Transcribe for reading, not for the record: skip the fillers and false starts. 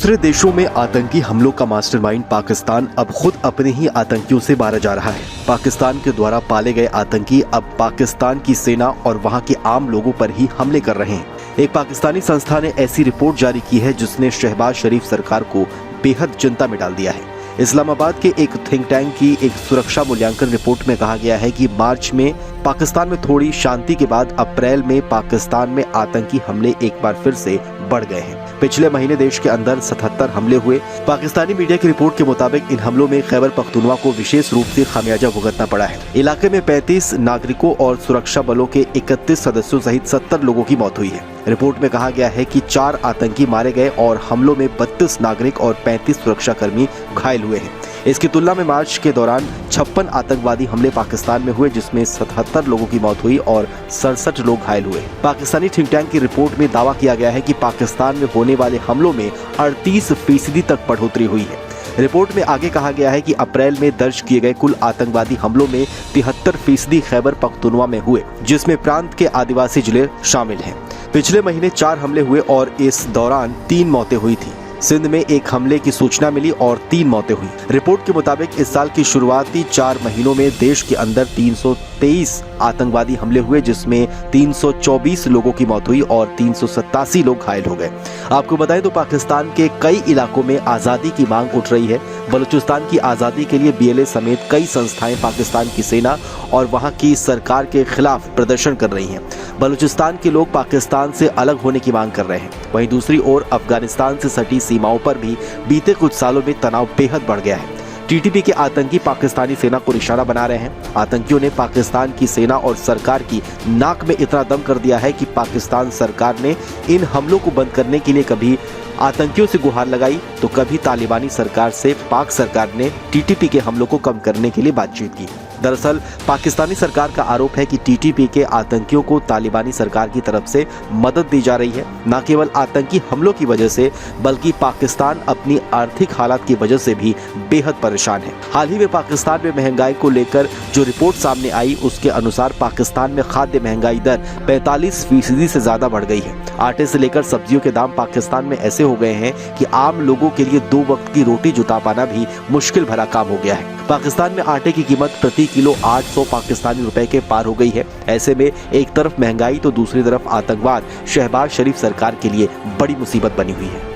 दूसरे देशों में आतंकी हमलों का मास्टरमाइंड पाकिस्तान अब खुद अपने ही आतंकियों से मारा जा रहा है। पाकिस्तान के द्वारा पाले गए आतंकी अब पाकिस्तान की सेना और वहां के आम लोगों पर ही हमले कर रहे हैं। एक पाकिस्तानी संस्था ने ऐसी रिपोर्ट जारी की है जिसने शहबाज शरीफ सरकार को बेहद चिंता में डाल दिया है। इस्लामाबाद के एक थिंक टैंक की एक सुरक्षा मूल्यांकन रिपोर्ट में कहा गया है कि मार्च में पाकिस्तान में थोड़ी शांति के बाद अप्रैल में पाकिस्तान में आतंकी हमले एक बार फिर से बढ़ गए हैं। पिछले महीने देश के अंदर 77 हमले हुए। पाकिस्तानी मीडिया की रिपोर्ट के मुताबिक इन हमलों में खैबर पख्तूनवा को विशेष रूप से खामियाजा भुगतना पड़ा है। इलाके में 35 नागरिकों और सुरक्षा बलों के 31 सदस्यों सहित 70 लोगों की मौत हुई है। रिपोर्ट में कहा गया है कि 4 आतंकी मारे गए और हमलों में 32 नागरिक और 35 सुरक्षाकर्मी घायल हुए हैं। इसकी तुलना में मार्च के दौरान 56 आतंकवादी हमले पाकिस्तान में हुए, जिसमें 77 लोगों की मौत हुई और 67 लोग घायल हुए। पाकिस्तानी थिंक टैंक की रिपोर्ट में दावा किया गया है कि पाकिस्तान में होने वाले हमलों में 38% तक बढ़ोतरी हुई है। रिपोर्ट में आगे कहा गया है कि अप्रैल में दर्ज किए गए कुल आतंकवादी हमलों में 73% खैबर पख्तूनवा में हुए, जिसमें प्रांत के आदिवासी जिले शामिल हैं। पिछले महीने 4 हमले हुए और इस दौरान 3 मौतें हुई थी। सिंध में एक हमले की सूचना मिली और 3 मौतें हुई। रिपोर्ट के मुताबिक इस साल की शुरुआती 4 महीनों में देश के अंदर 323 आतंकवादी हमले हुए, जिसमें 324 लोगों की मौत हुई और 387 लोग घायल हो गए। आपको बताएं तो पाकिस्तान के कई इलाकों में आज़ादी की मांग उठ रही है। बलूचिस्तान की आज़ादी के लिए BLA समेत कई संस्थाएं पाकिस्तान की सेना और वहां की सरकार के खिलाफ प्रदर्शन कर रही हैं। बलूचिस्तान के लोग पाकिस्तान से अलग होने की मांग कर रहे हैं। वहीं दूसरी ओर अफगानिस्तान से सटी सीमाओं पर भी बीते कुछ सालों में तनाव बेहद बढ़ गया है। TTP के आतंकी पाकिस्तानी सेना को निशाना बना रहे हैं। आतंकियों ने पाकिस्तान की सेना और सरकार की नाक में इतना दम कर दिया है कि पाकिस्तान सरकार ने इन हमलों को बंद करने के लिए कभी आतंकियों से गुहार लगाई तो कभी तालिबानी सरकार से पाक सरकार ने TTP के हमलों को कम करने के लिए बातचीत की। दरअसल पाकिस्तानी सरकार का आरोप है कि TTP के आतंकियों को तालिबानी सरकार की तरफ से मदद दी जा रही है। न केवल आतंकी हमलों की वजह से बल्कि पाकिस्तान अपनी आर्थिक हालात की वजह से भी बेहद परेशान है। हाल ही में पाकिस्तान में महंगाई को लेकर जो रिपोर्ट सामने आई उसके अनुसार पाकिस्तान में खाद्य महंगाई दर 45% से ज्यादा बढ़ गई है। आटे से लेकर सब्जियों के दाम पाकिस्तान में ऐसे हो गए हैं कि आम लोगों के लिए 2 वक्त की रोटी जुटा पाना भी मुश्किल भरा काम हो गया है। पाकिस्तान में आटे की कीमत प्रति किलो 800 पाकिस्तानी रुपए के पार हो गई है। ऐसे में एक तरफ महंगाई तो दूसरी तरफ आतंकवाद शहबाज शरीफ सरकार के लिए बड़ी मुसीबत बनी हुई है।